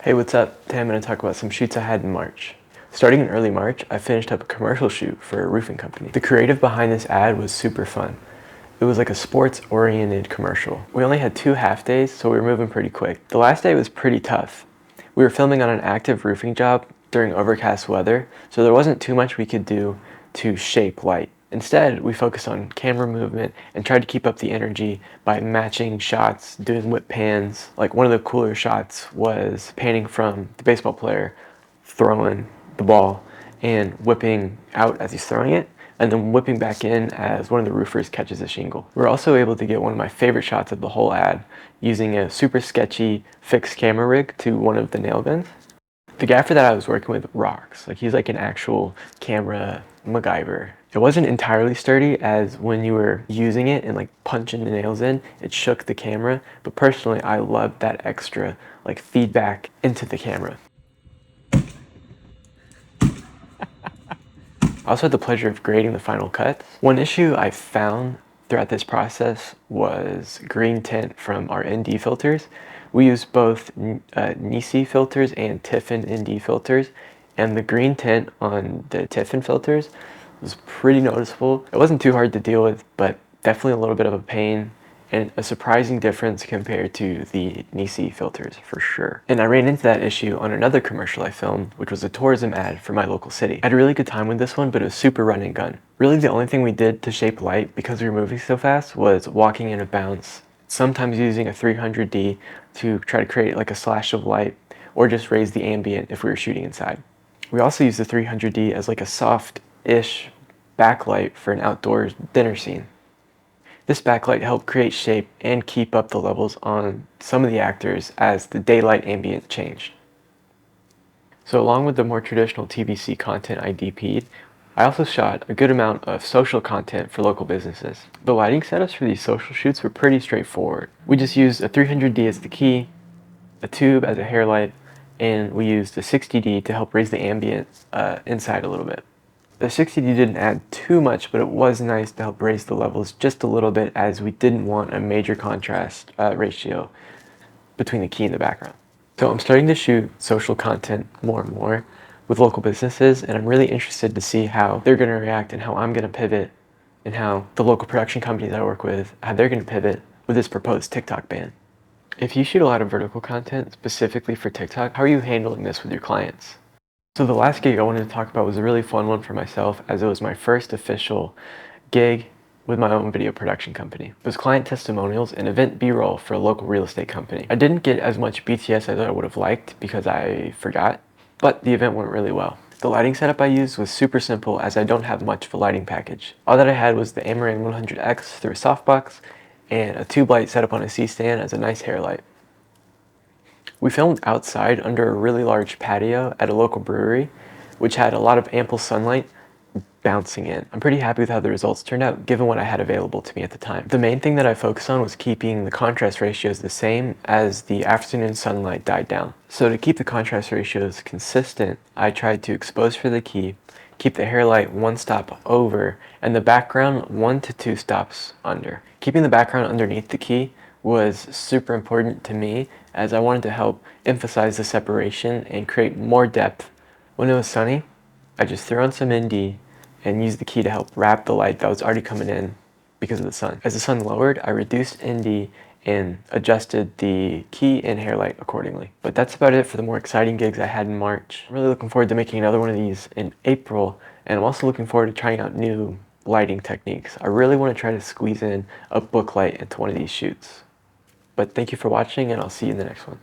Hey, what's up? Today I'm going to talk about some shoots I had in March. Starting in early March, I finished up a commercial shoot for a roofing company. The creative behind this ad was super fun. It was like a sports-oriented commercial. We only had 2 half days, so we were moving pretty quick. The last day was pretty tough. We were filming on an active roofing job during overcast weather, so there wasn't too much we could do to shape light. Instead, we focused on camera movement and tried to keep up the energy by matching shots, doing whip pans. Like one of the cooler shots was panning from the baseball player throwing the ball and whipping out as he's throwing it, and then whipping back in as one of the roofers catches a shingle. We're also able to get one of my favorite shots of the whole ad using a super sketchy fixed camera rig to one of the nail guns. The gaffer that I was working with rocks. Like, he's like an actual camera MacGyver. It wasn't entirely sturdy, as when you were using it and like punching the nails in, it shook the camera. But personally, I loved that extra like feedback into the camera. I also had the pleasure of grading the final cuts. One issue I found throughout this process was green tint from our ND filters. We used both Nisi filters and Tiffin ND filters, and the green tint on the Tiffin filters was pretty noticeable. It wasn't too hard to deal with, but definitely a little bit of a pain, and a surprising difference compared to the Nisi filters for sure. And I ran into that issue on another commercial I filmed, which was a tourism ad for my local city. I had a really good time with this one, but it was super run and gun. Really the only thing we did to shape light, because we were moving so fast, was walking in a bounce, sometimes using a 300D to try to create like a slash of light, or just raise the ambient if we were shooting inside. We also used the 300D as like a soft-ish backlight for an outdoors dinner scene. This backlight helped create shape and keep up the levels on some of the actors as the daylight ambient changed. So along with the more traditional TVC content I DP'd, I also shot a good amount of social content for local businesses. The lighting setups for these social shoots were pretty straightforward. We just used a 300D as the key, a tube as a hair light, and we used a 60D to help raise the ambient inside a little bit. The 60D didn't add too much, but it was nice to help raise the levels just a little bit, as we didn't want a major contrast ratio between the key and the background. So I'm starting to shoot social content more and more with local businesses, and I'm really interested to see how they're going to react and how I'm going to pivot, and how the local production companies I work with, how they're going to pivot with this proposed TikTok ban. If you shoot a lot of vertical content specifically for TikTok, how are you handling this with your clients? So the last gig I wanted to talk about was a really fun one for myself, as it was my first official gig with my own video production company. It was client testimonials and event B-roll for a local real estate company. I didn't get as much BTS as I would have liked because I forgot, but the event went really well. The lighting setup I used was super simple, as I don't have much of a lighting package. All that I had was the Amaran 100X through a softbox and a tube light set up on a C-stand as a nice hair light. We filmed outside under a really large patio at a local brewery, which had a lot of ample sunlight bouncing in. I'm pretty happy with how the results turned out, given what I had available to me at the time. The main thing that I focused on was keeping the contrast ratios the same as the afternoon sunlight died down. So to keep the contrast ratios consistent, I tried to expose for the key, keep the hair light 1 stop over, and the background 1 to 2 stops under. Keeping the background underneath the key was super important to me, as I wanted to help emphasize the separation and create more depth. When it was sunny, I just threw on some ND and used the key to help wrap the light that was already coming in because of the sun. As the sun lowered, I reduced ND and adjusted the key and hair light accordingly. But that's about it for the more exciting gigs I had in March. I'm really looking forward to making another one of these in April, and I'm also looking forward to trying out new lighting techniques. I really want to try to squeeze in a book light into one of these shoots. But thank you for watching, and I'll see you in the next one.